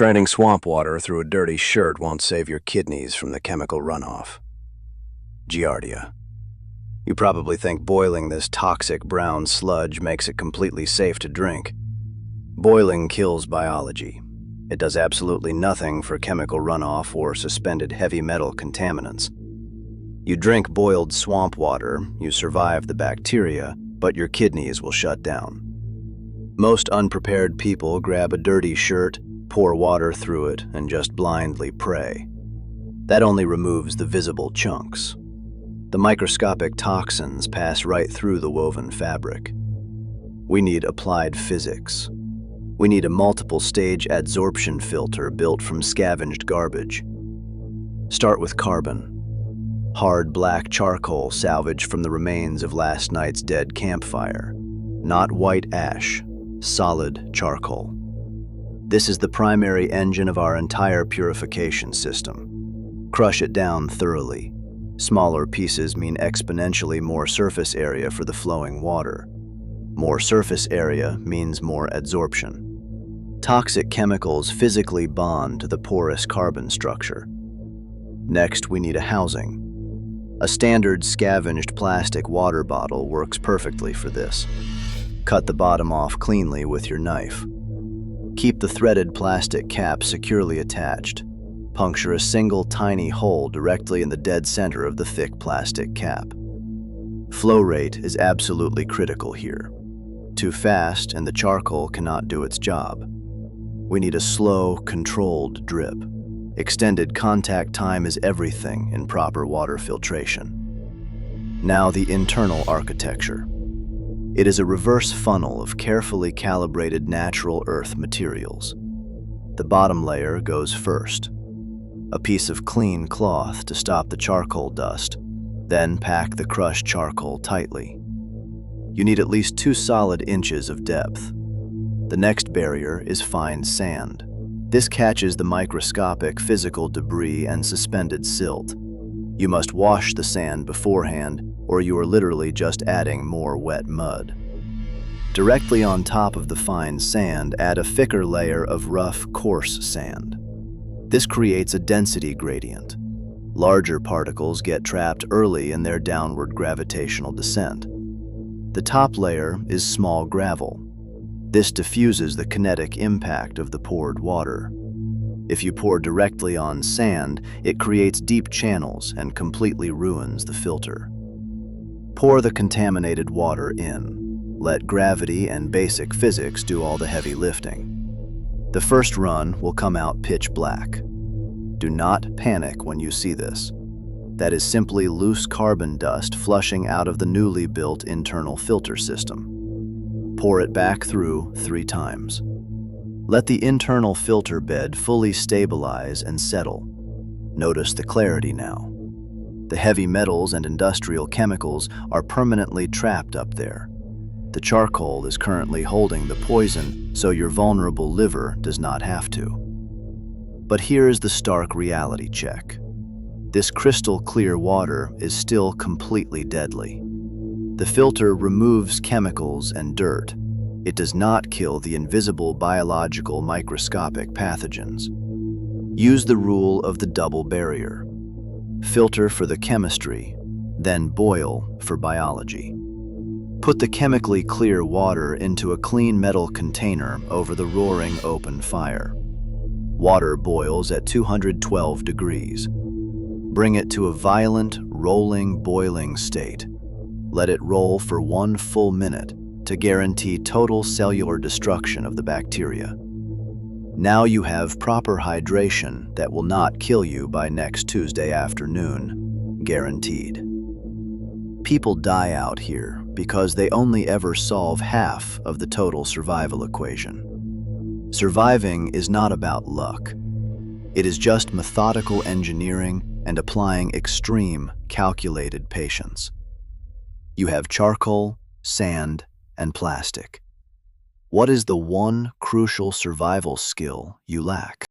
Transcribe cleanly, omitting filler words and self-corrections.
Grinding swamp water through a dirty shirt won't save your kidneys from the chemical runoff. Giardia. You probably think boiling this toxic brown sludge makes it completely safe to drink. Boiling kills biology. It does absolutely nothing for chemical runoff or suspended heavy metal contaminants. You drink boiled swamp water, you survive the bacteria, but your kidneys will shut down. Most unprepared people grab a dirty shirt, pour water through it, and just blindly pray. That only removes the visible chunks. The microscopic toxins pass right through the woven fabric. We need applied physics. We need a multiple-stage adsorption filter built from scavenged garbage. Start with carbon. Hard black charcoal salvaged from the remains of last night's dead campfire. Not white ash, solid charcoal. This is the primary engine of our entire purification system. Crush it down thoroughly. Smaller pieces mean exponentially more surface area for the flowing water. More surface area means more adsorption. Toxic chemicals physically bond to the porous carbon structure. Next, we need a housing. A standard scavenged plastic water bottle works perfectly for this. Cut the bottom off cleanly with your knife. Keep the threaded plastic cap securely attached. Puncture a single tiny hole directly in the dead center of the thick plastic cap. Flow rate is absolutely critical here. Too fast and the charcoal cannot do its job. We need a slow, controlled drip. Extended contact time is everything in proper water filtration. Now the internal architecture. It is a reverse funnel of carefully calibrated natural earth materials. The bottom layer goes first. A piece of clean cloth to stop the charcoal dust, then pack the crushed charcoal tightly. You need at least 2 solid inches of depth. The next barrier is fine sand. This catches the microscopic physical debris and suspended silt. You must wash the sand beforehand, or you are literally just adding more wet mud. Directly on top of the fine sand, add a thicker layer of rough, coarse sand. This creates a density gradient. Larger particles get trapped early in their downward gravitational descent. The top layer is small gravel. This diffuses the kinetic impact of the poured water. If you pour directly on sand, it creates deep channels and completely ruins the filter. Pour the contaminated water in. Let gravity and basic physics do all the heavy lifting. The first run will come out pitch black. Do not panic when you see this. That is simply loose carbon dust flushing out of the newly built internal filter system. Pour it back through 3 times. Let the internal filter bed fully stabilize and settle. Notice the clarity now. The heavy metals and industrial chemicals are permanently trapped up there. The charcoal is currently holding the poison, so your vulnerable liver does not have to. But here is the stark reality check. This crystal clear water is still completely deadly. The filter removes chemicals and dirt. It does not kill the invisible biological microscopic pathogens. Use the rule of the double barrier. Filter for the chemistry, then boil for biology. Put the chemically clear water into a clean metal container over the roaring open fire. Water boils at 212 degrees. Bring it to a violent, rolling, boiling state. Let it roll for 1 full minute to guarantee total cellular destruction of the bacteria. Now you have proper hydration that will not kill you by next Tuesday afternoon, guaranteed. People die out here because they only ever solve half of the total survival equation. Surviving is not about luck. It is just methodical engineering and applying extreme, calculated patience. You have charcoal, sand, and plastic. What is the one crucial survival skill you lack?